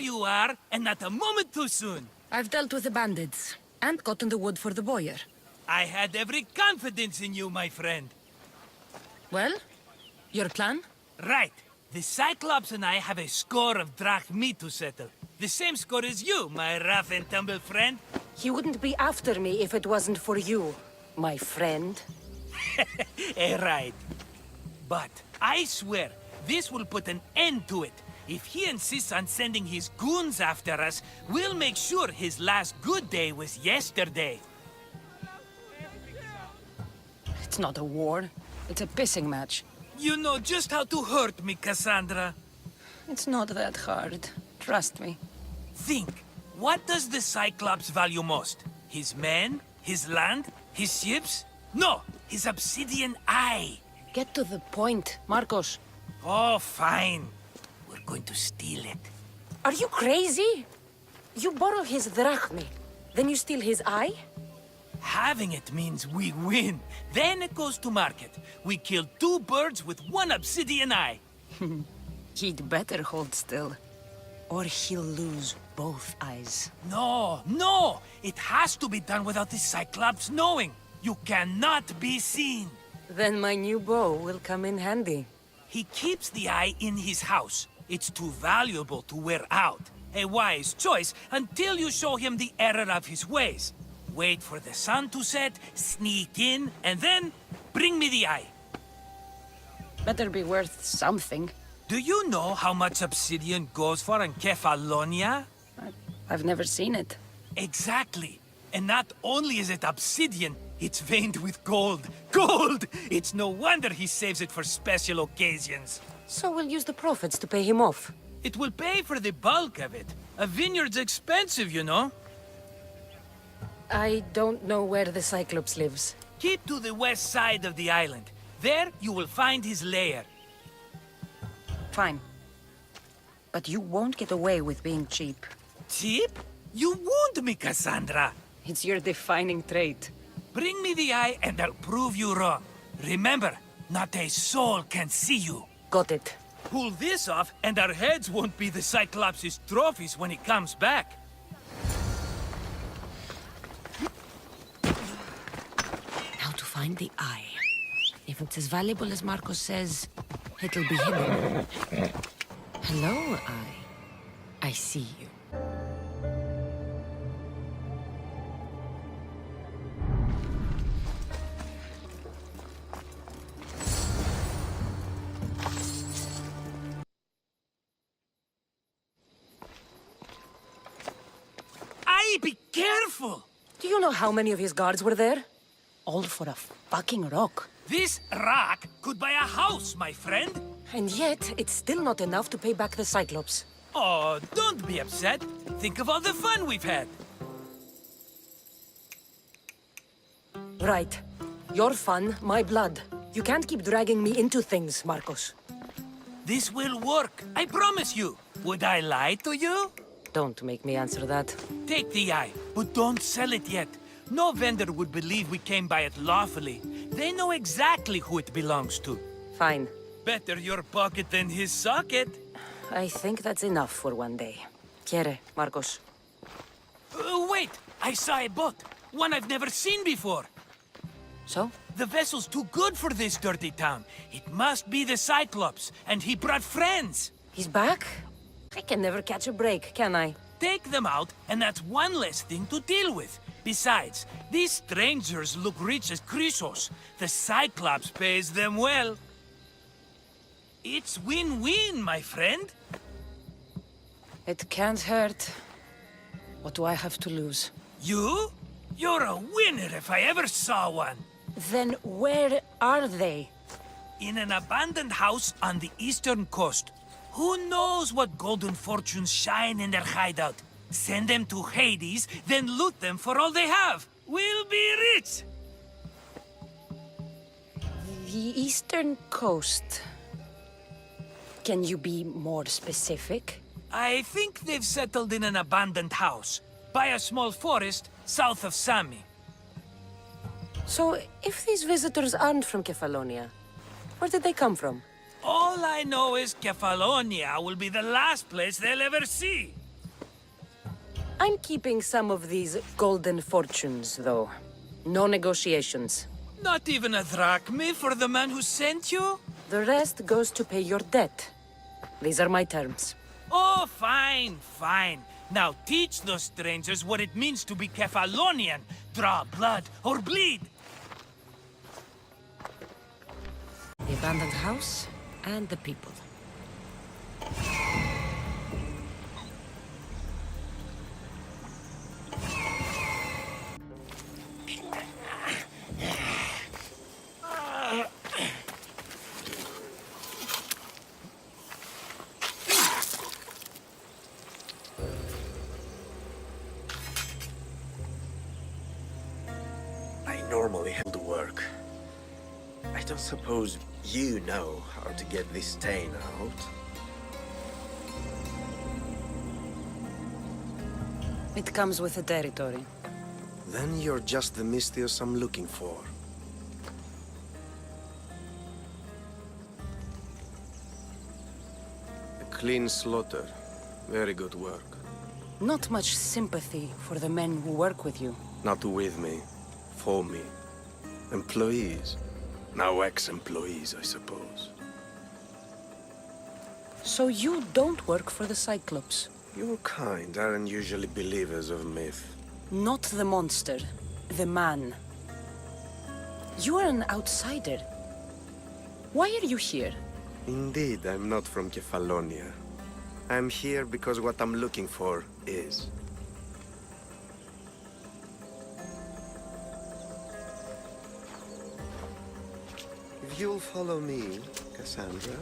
you are, and not a moment too soon. I've dealt with the bandits, and gotten the wood for the boiler. I had every confidence in you, my friend. Well, your plan? Right. The Cyclops and I have a score of drachmi to settle. The same score as you, my rough and tumble friend. He wouldn't be after me if it wasn't for you, my friend. Right. But I swear, this will put an end to it. If he insists on sending his goons after us, we'll make sure his last good day was yesterday. It's not a war. It's a pissing match. You know just how to hurt me, Kassandra. It's not that hard. Trust me. Think, what does the Cyclops value most? His men? His land? His ships? No, his obsidian eye. Get to the point, Marcos. Oh, fine. We're going to steal it. Are you crazy? You borrow his drachmi, then you steal his eye? Having it means we win. Then it goes to market. We kill 2 birds with 1 obsidian eye. He'd better hold still, or he'll lose both eyes. No, no! It has to be done without the Cyclops knowing. You cannot be seen. Then my new bow will come in handy. He keeps the eye in his house. It's too valuable to wear out. A wise choice until you show him the error of his ways. Wait for the sun to set, sneak in, and then bring me the eye. Better be worth something. Do you know how much obsidian goes for in Kefalonia? I've never seen it. Exactly. And not only is it obsidian, it's veined with gold. Gold! It's no wonder he saves it for special occasions. So we'll use the profits to pay him off. It will pay for the bulk of it. A vineyard's expensive, you know. I don't know where the Cyclops lives. Keep to the west side of the island. There you will find his lair. Fine. But you won't get away with being cheap. Cheap? You wound me, Kassandra. It's your defining trait. Bring me the eye and I'll prove you wrong. Remember, not a soul can see you. Got it. Pull this off and our heads won't be the Cyclops' trophies when he comes back. Now to find the eye. If it's as valuable as Marcos says, it'll be hidden. Hello, eye. I see you. Aye, be careful! Do you know how many of his guards were there? All for a fucking rock. This rock could buy a house, my friend. And yet, it's still not enough to pay back the Cyclops. Oh, don't be upset. Think of all the fun we've had. Right. Your fun, my blood. You can't keep dragging me into things, Marcos. This will work, I promise you. Would I lie to you? Don't make me answer that. Take the eye, but don't sell it yet. No vendor would believe we came by it lawfully. They know exactly who it belongs to. Fine. Better your pocket than his socket. I think that's enough for one day. Quiere, Marcos. Wait! I saw a boat. One I've never seen before. So? The vessel's too good for this dirty town. It must be the Cyclops, and he brought friends. He's back? I can never catch a break, can I? Take them out, and that's one less thing to deal with. Besides, these strangers look rich as Chrysos. The Cyclops pays them well. It's win-win, my friend. It can't hurt. What do I have to lose? You? You're a winner if I ever saw one. Then where are they? In an abandoned house on the eastern coast. Who knows what golden fortunes shine in their hideout? Send them to Hades, then loot them for all they have. We'll be rich! The eastern coast. Can you be more specific? I think they've settled in an abandoned house, by a small forest south of Sami. So, if these visitors aren't from Kefalonia, where did they come from? All I know is Kefalonia will be the last place they'll ever see. I'm keeping some of these golden fortunes, though. No negotiations. Not even a drachme for the man who sent you? The rest goes to pay your debt. These are my terms. Oh, fine, fine. Now teach those strangers what it means to be Kefalonian. Draw blood or bleed. The abandoned house and the people. I normally handle work. I don't suppose you know how to get this stain out. It comes with the territory. Then you're just the Mystios I'm looking for. A clean slaughter. Very good work. Not much sympathy for the men who work with you. Not with me. For me. Employees. Now ex-employees, I suppose. So you don't work for the Cyclops? Your kind aren't usually believers of myth. Not the monster. The man. You are an outsider. Why are you here? Indeed, I'm not from Kefalonia. I'm here because what I'm looking for is. If you'll follow me, Kassandra.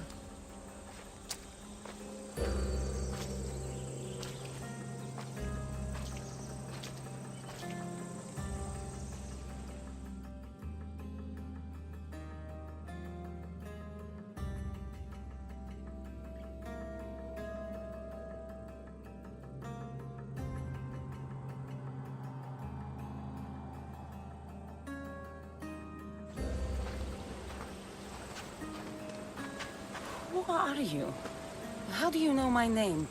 Who are you? How do you know my name?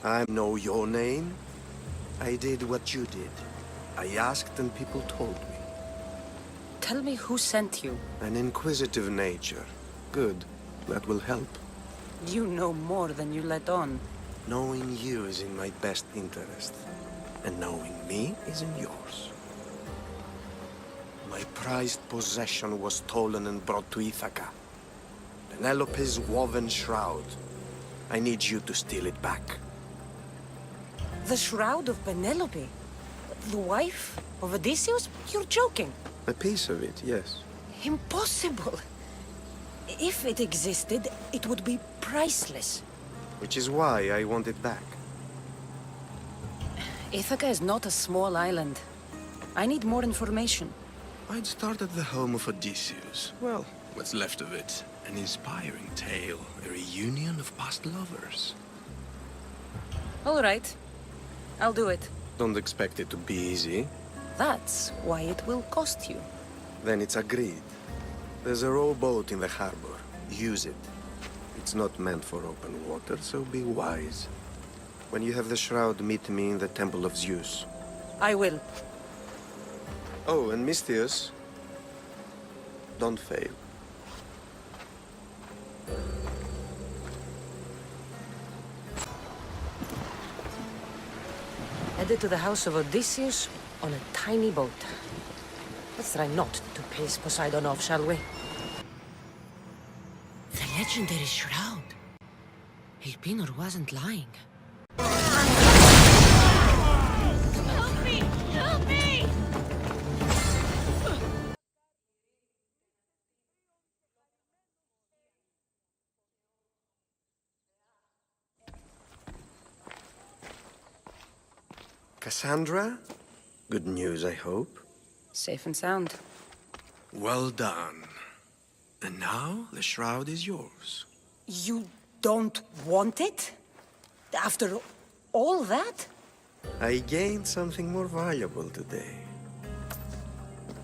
I know your name. I did what you did. I asked and people told me. Tell me who sent you. An inquisitive nature. Good. That will help. You know more than you let on. Knowing you is in my best interest. And knowing me is in yours. My prized possession was stolen and brought to Ithaca. Penelope's woven shroud. I need you to steal it back. The shroud of Penelope? The wife of Odysseus? You're joking. A piece of it, yes. Impossible. If it existed, it would be priceless. Which is why I want it back. Ithaca is not a small island. I need more information. I'd start at the home of Odysseus. Well, what's left of it. An inspiring tale, a reunion of past lovers. All right. I'll do it. Don't expect it to be easy. That's why it will cost you. Then it's agreed. There's a rowboat in the harbor. Use it. It's not meant for open water, so be wise. When you have the shroud, meet me in the Temple of Zeus. I will. Oh, and Mystios, don't fail. Headed to the house of Odysseus on a tiny boat. Let's try not to piss Poseidon off, shall we? The legendary shroud. Elpinor wasn't lying. Help me! Help me! Kassandra? Good news, I hope. Safe and sound. Well done. And now the shroud is yours. You don't want it? After all that? I gained something more valuable today.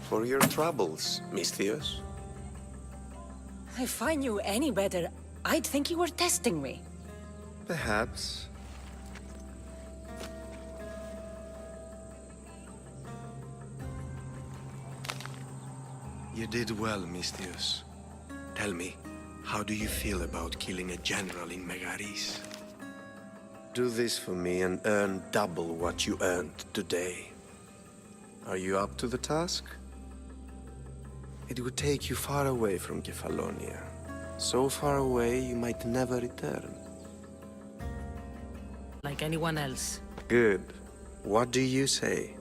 For your troubles, Mystios. If I knew any better, I'd think you were testing me. Perhaps. You did well, Mistius. Tell me, how do you feel about killing a general in Megaris? Do this for me and earn double what you earned today. Are you up to the task? It would take you far away from Kefalonia. So far away you might never return. Like anyone else. Good. What do you say?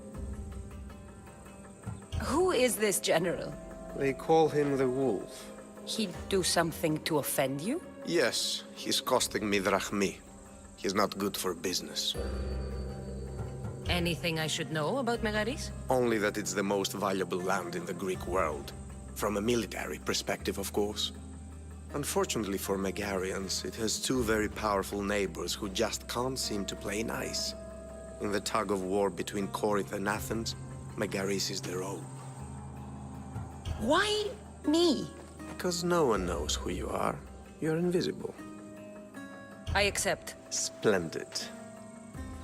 Who is this general? They call him the Wolf. He'd do something to offend you? Yes, he's costing me drachmi. He's not good for business. Anything I should know about Megaris? Only that it's the most valuable land in the Greek world. From a military perspective, of course. Unfortunately for Megarians, it has two very powerful neighbors who just can't seem to play nice. In the tug-of-war between Corinth and Athens, Megaris is the rope. Why me? Because no one knows who you are. You're invisible. I accept. Splendid.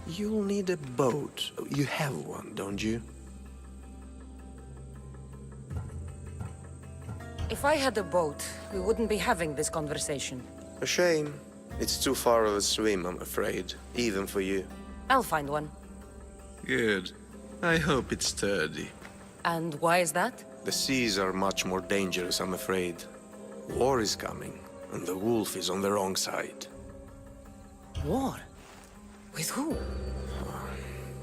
You'll need a boat. You have one, don't you? If I had a boat, we wouldn't be having this conversation. A shame. It's too far of a swim, I'm afraid. Even for you. I'll find one. Good. I hope it's sturdy. And why is that? The seas are much more dangerous, I'm afraid. War is coming, and the wolf is on the wrong side. War? With who?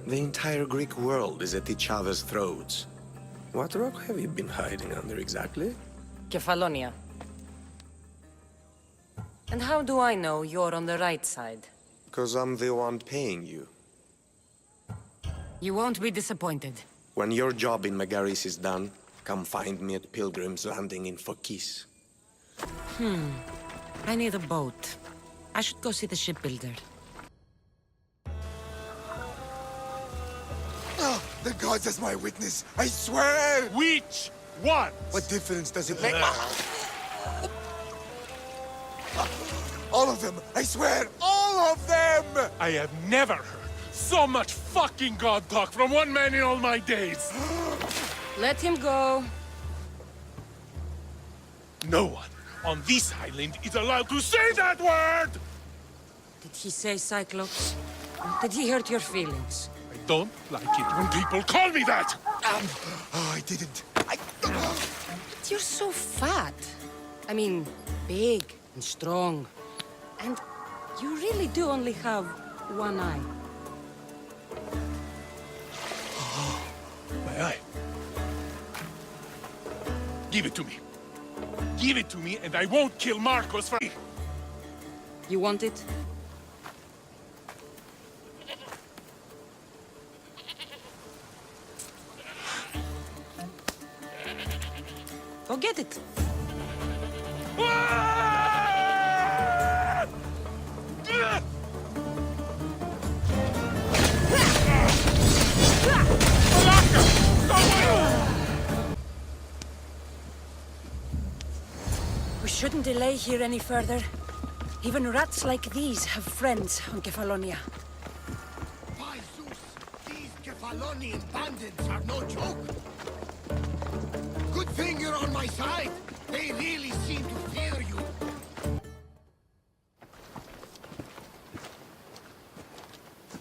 The entire Greek world is at each other's throats. What rock have you been hiding under exactly? Kefalonia. And how do I know you're on the right side? Because I'm the one paying you. You won't be disappointed. When your job in Megaris is done, come find me at Pilgrim's Landing in Phokis. I need a boat. I should go see the shipbuilder. Oh, the gods as my witness, I swear! Which one? What difference does it make? All of them, I swear, all of them! I have never heard so much fucking god talk from one man in all my days. Let him go. No one on this island is allowed to say that word! Did he say Cyclops? Did he hurt your feelings? I don't like it when people call me that! Oh, I didn't. But you're so fat. I mean, big and strong. And you really do only have one eye. My eye. Give it to me. Give it to me and I won't kill Marcos for... You want it? Go get it. We shouldn't delay here any further. Even rats like these have friends on Kefalonia. By Zeus, these Kefalonian bandits are no joke. Good thing you're on my side. They really seem to fear you.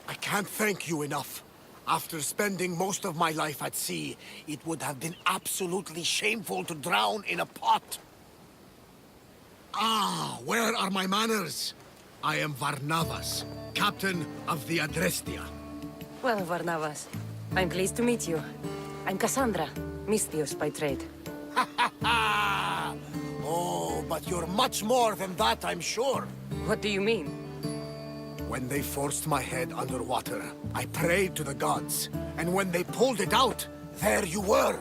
I can't thank you enough. After spending most of my life at sea, it would have been absolutely shameful to drown in a pot. Ah, where are my manners? I am Varnavas, captain of the Adrestia. Well, Varnavas, I'm pleased to meet you. I'm Kassandra, Mistius by trade. Oh, but you're much more than that, I'm sure. What do you mean? When they forced my head underwater, I prayed to the gods. And when they pulled it out, there you were.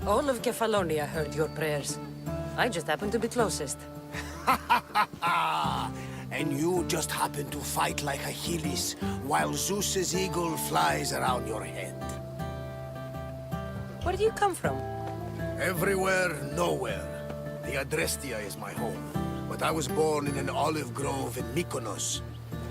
All of Kefalonia heard your prayers. I just happened to be closest. And you just happen to fight like Achilles, while Zeus's eagle flies around your head. Where do you come from? Everywhere, nowhere. The Adrestia is my home. But I was born in an olive grove in Mykonos.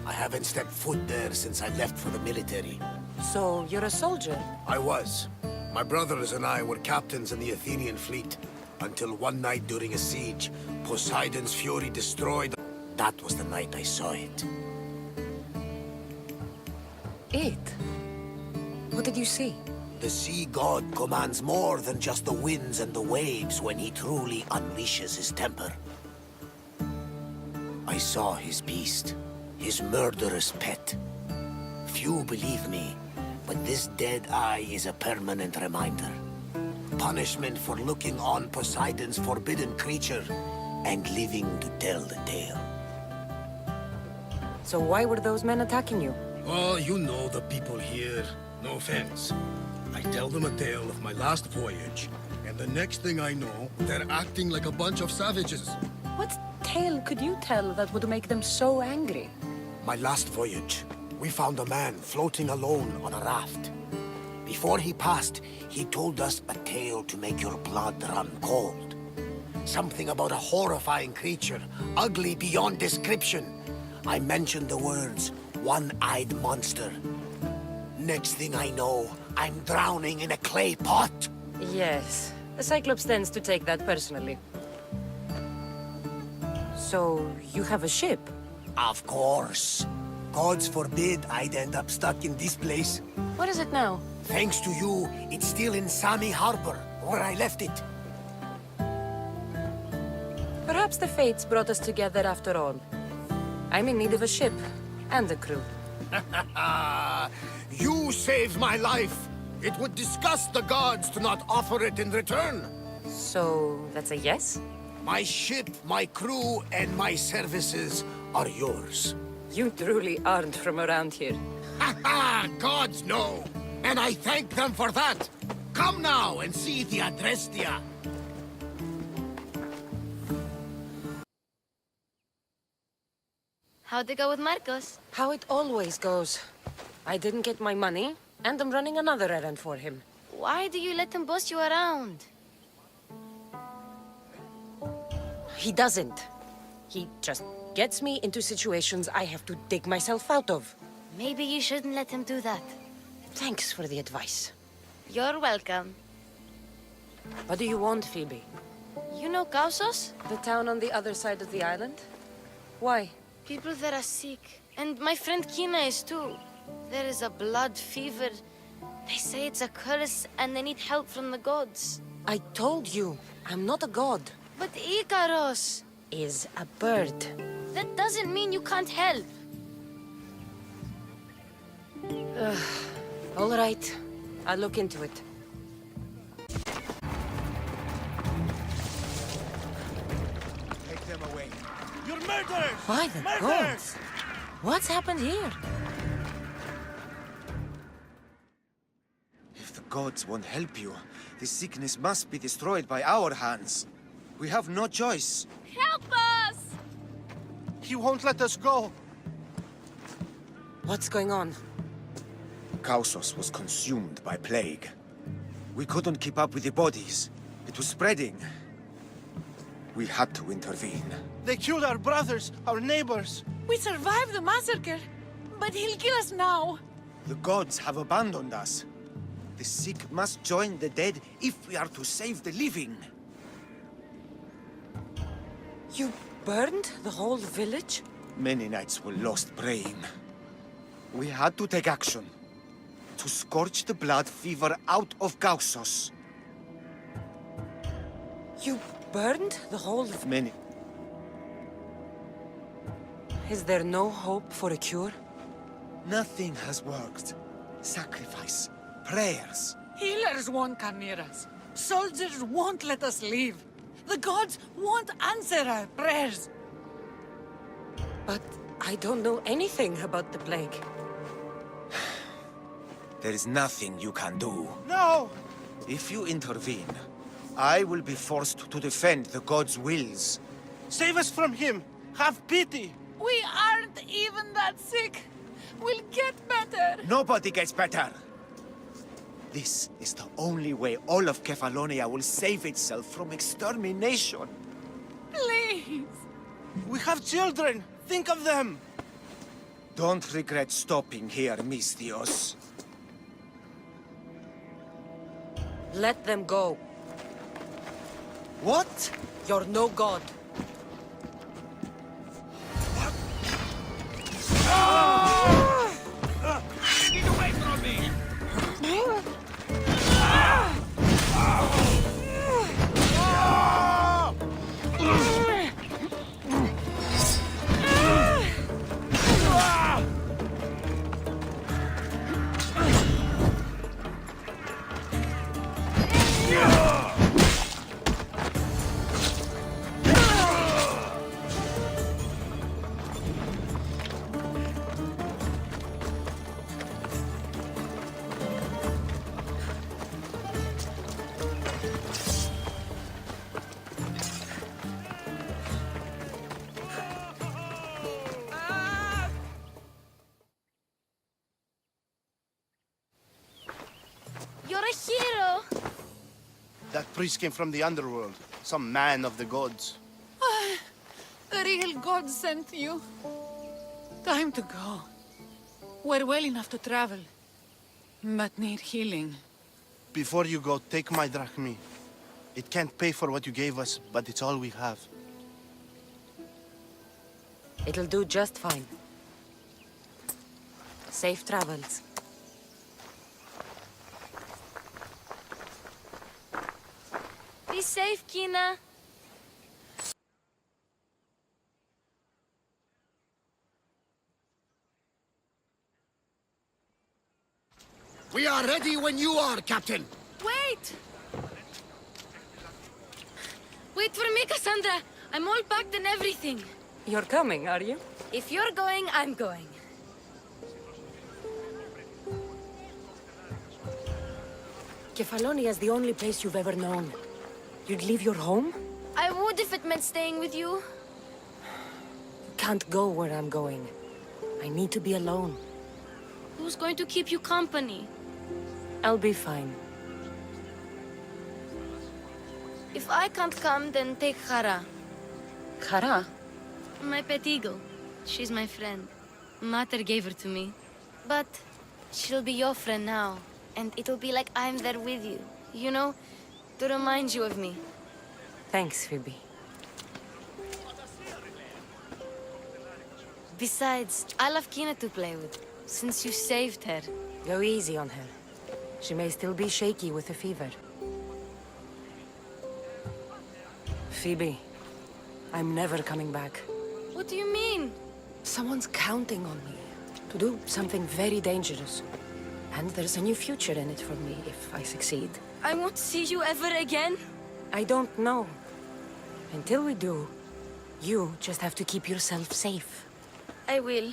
I haven't stepped foot there since I left for the military. So, you're a soldier? I was. My brothers and I were captains in the Athenian fleet. Until one night during a siege, Poseidon's fury destroyed... That was the night I saw it. It? What did you see? The sea god commands more than just the winds and the waves when he truly unleashes his temper. I saw his beast, his murderous pet. Few believe me, but this dead eye is a permanent reminder. Punishment for looking on Poseidon's forbidden creature and living to tell the tale. So why were those men attacking you? Oh, you know the people here. No offense. I tell them a tale of my last voyage, and the next thing I know, they're acting like a bunch of savages. What tale could you tell that would make them so angry? My last voyage, we found a man floating alone on a raft. Before he passed, he told us a tale to make your blood run cold. Something about a horrifying creature, ugly beyond description. I mentioned the words, one-eyed monster. Next thing I know, I'm drowning in a clay pot. Yes. The Cyclops tends to take that personally. So, you have a ship? Of course. Gods forbid I'd end up stuck in this place. What is it now? Thanks to you, it's still in Sami Harbor, where I left it. Perhaps the fates brought us together after all. I'm in need of a ship, and a crew. You saved my life. It would disgust the gods to not offer it in return. So, that's a yes? My ship, my crew, and my services are yours. You truly aren't from around here. Ha ha! Gods know! And I thank them for that! Come now and see the Adrestia! How'd it go with Marcos? How it always goes. I didn't get my money, and I'm running another errand for him. Why do you let him boss you around? He doesn't. He just gets me into situations I have to dig myself out of. Maybe you shouldn't let him do that. Thanks for the advice. You're welcome. What do you want, Phoebe? You know Kausos? The town on the other side of the island? Why? People there are sick. And my friend Kina is too. There is a blood fever. They say it's a curse and they need help from the gods. I told you, I'm not a god. But Ikaros! Is a bird. That doesn't mean you can't help. All right. I'll look into it. Take them away. You're murderers! By the gods! What's happened here? If the gods won't help you, this sickness must be destroyed by our hands. We have no choice. Help us! He won't let us go. What's going on? Kausos was consumed by plague. We couldn't keep up with the bodies. It was spreading. We had to intervene. They killed our brothers, our neighbors. We survived the massacre, but he'll kill us now. The gods have abandoned us. The sick must join the dead if we are to save the living. You burned the whole village? Many nights were lost praying. We had to take action. To scorch the blood fever out of Kausos. You burned the whole... Many. Is there no hope for a cure? Nothing has worked. Sacrifice, prayers. Healers won't come near us. Soldiers won't let us leave. The gods won't answer our prayers. But I don't know anything about the plague. There is nothing you can do. No! If you intervene, I will be forced to defend the gods' wills. Save us from him! Have pity! We aren't even that sick. We'll get better. Nobody gets better. This is the only way all of Kefalonia will save itself from extermination. Please. We have children! Think of them! Don't regret stopping here, Mistios. Let them go. What? You're no god. Get away from me! You're a hero! That priest came from the underworld. Some man of the gods. The real god sent you. Time to go. We're well enough to travel, but need healing. Before you go, take my drachmi. It can't pay for what you gave us, but it's all we have. It'll do just fine. Safe travels. Be safe, Kina. We are ready when you are, Captain. Wait! Wait for me, Kassandra. I'm all packed and everything. You're coming, are you? If you're going, I'm going. Kefalonia is the only place you've ever known. You'd leave your home? I would if it meant staying with you. Can't go where I'm going. I need to be alone. Who's going to keep you company? I'll be fine. If I can't come, then take Hara. Kara? My pet eagle. She's my friend. Mater gave her to me. But she'll be your friend now. And it'll be like I'm there with you. You know? To remind you of me. Thanks, Phoebe. Besides, I love Kina to play with. Since you saved her. Go easy on her. She may still be shaky with the fever. Phoebe, I'm never coming back. What do you mean? Someone's counting on me to do something very dangerous. And there's a new future in it for me if I succeed. I won't see you ever again? I don't know. Until we do, you just have to keep yourself safe. I will.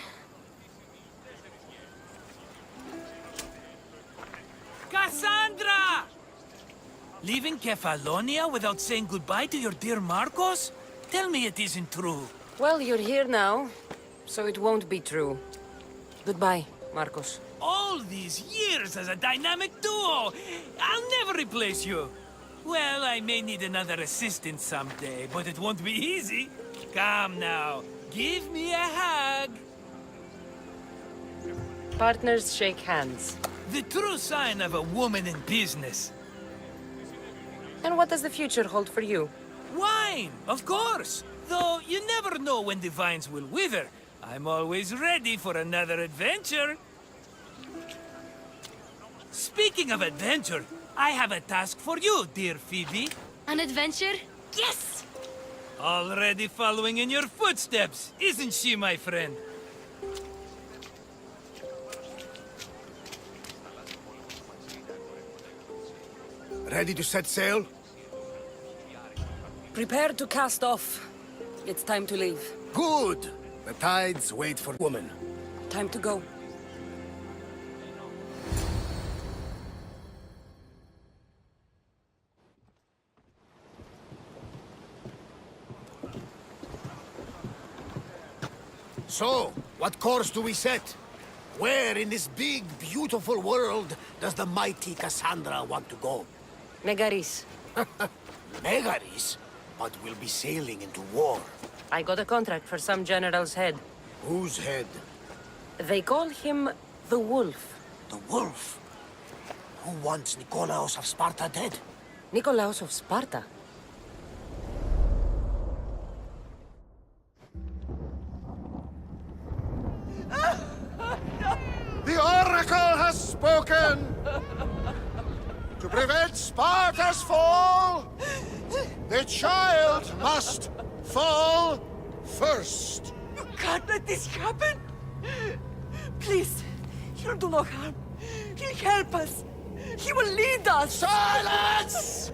Kassandra! Leaving Kefalonia without saying goodbye to your dear Marcos? Tell me it isn't true. Well, you're here now, so it won't be true. Goodbye, Marcos. All these years as a dynamic duo! I'll never replace you! Well, I may need another assistant someday, but it won't be easy. Come now, give me a hug! Partners shake hands. The true sign of a woman in business. And what does the future hold for you? Wine, of course! Though you never know when the vines will wither. I'm always ready for another adventure. Speaking of adventure, I have a task for you, dear Phoebe. An adventure? Yes! Already following in your footsteps, isn't she, my friend? Ready to set sail? Prepare to cast off. It's time to leave. Good! The tides wait for woman. Time to go. So, what course do we set? Where in this big, beautiful world does the mighty Kassandra want to go? Megaris. Megaris? But we'll be sailing into war. I got a contract for some general's head. Whose head? They call him the Wolf. The wolf? Who wants Nikolaos of Sparta dead? Nikolaos of Sparta? The Oracle has spoken! To prevent Sparta's fall, the child must fall first. You can't let this happen! Please, he'll do no harm. He'll help us. He will lead us! Silence!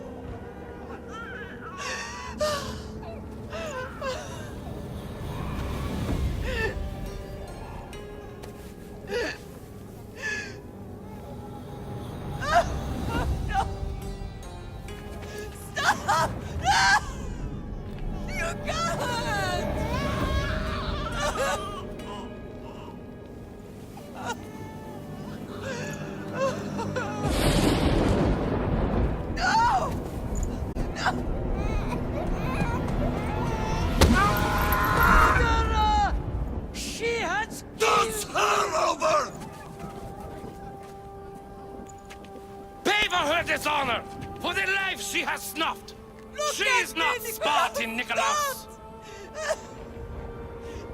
Stop! No! You can't! No! No! She has... Does her over! Pay for her dishonor! For the life she has snuffed! She is not Spartan, Nikolaos!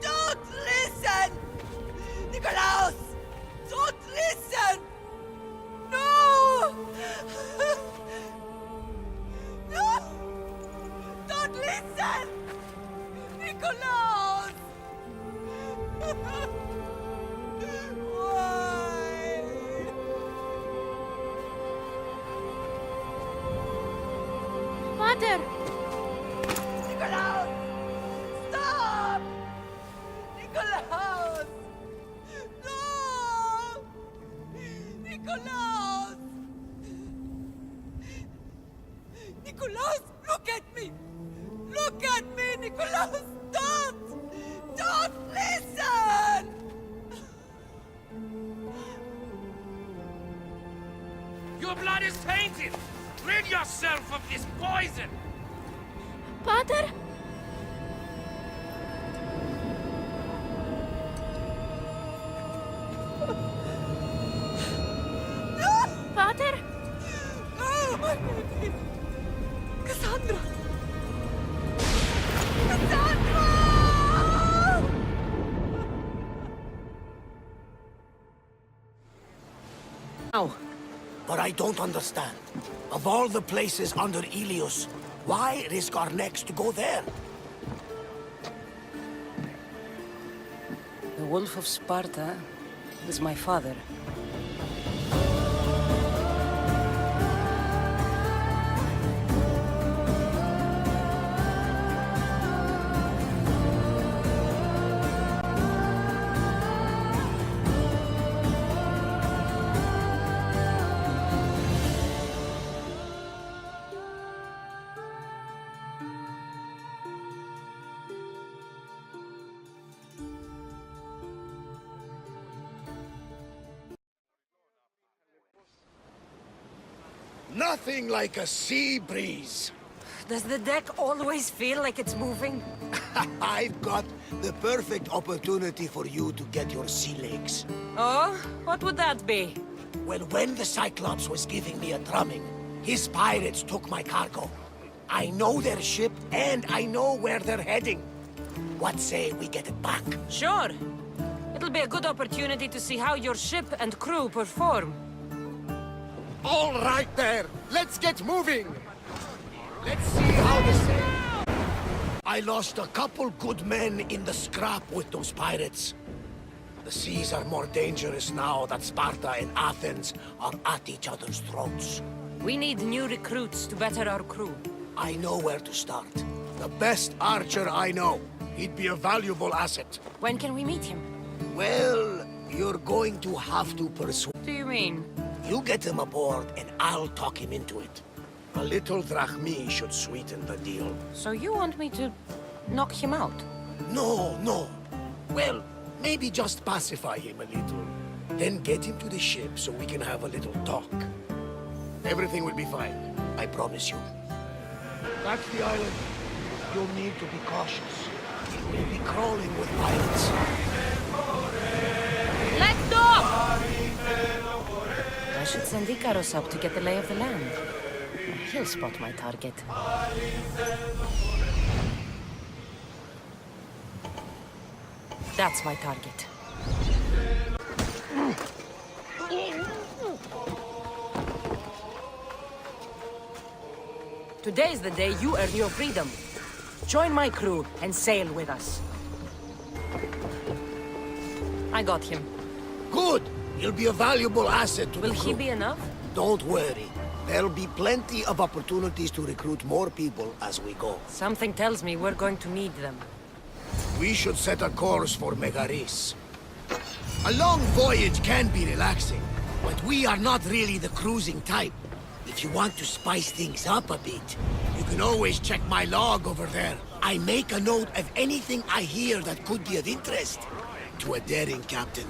Don't listen! Nikolaos! Don't listen! No! No! Don't listen! Nikolaos! Why? Mother! Nikolaos! Stop! Nikolaos! No! Nikolaos! Nikolaos, look at me! Look at me, Nikolaos! Don't! Don't listen! Your blood is tainted! Rid yourself of this poison! Pater? Pater? Oh, my baby! Kassandra! Kassandra! Now, But I don't understand. Of all the places under Ilios, why risk our necks to go there? the Wolf of Sparta is my father. Nothing like a sea breeze. Does the deck always feel like it's moving? I've got the perfect opportunity for you to get your sea legs. Oh? What would that be? Well, when the Cyclops was giving me a drumming, his pirates took my cargo. I know their ship, and I know where they're heading. What say we get it back? Sure. It'll be a good opportunity to see how your ship and crew perform. All right there! Let's get moving! Let's see how this sails. I lost a couple good men in the scrap with those pirates. The seas are more dangerous now that Sparta and Athens are at each other's throats. We need new recruits to better our crew. I know where to start. The best archer I know. He'd be a valuable asset. When can we meet him? Well, you're going to have to persuade. What do you mean? You get him aboard, and I'll talk him into it. A little drachmi should sweeten the deal. So you want me to knock him out? No, no. Well, maybe just pacify him a little. Then get him to the ship so we can have a little talk. Everything will be fine, I promise you. That's the island. You'll need to be cautious. It will be crawling with pirates. Let go! I should send Ikaros up to get the lay of the land. He'll spot my target. That's my target. Today's the day you earn your freedom. Join my crew and sail with us. I got him. Good! He'll be a valuable asset to Will the crew. he be enough? Don't worry. There'll be plenty of opportunities to recruit more people as we go. Something tells me we're going to need them. We should set a course for Megaris. A long voyage can be relaxing, but we are not really the cruising type. If you want to spice things up a bit, you can always check my log over there. I make a note of anything I hear that could be of interest to a daring captain.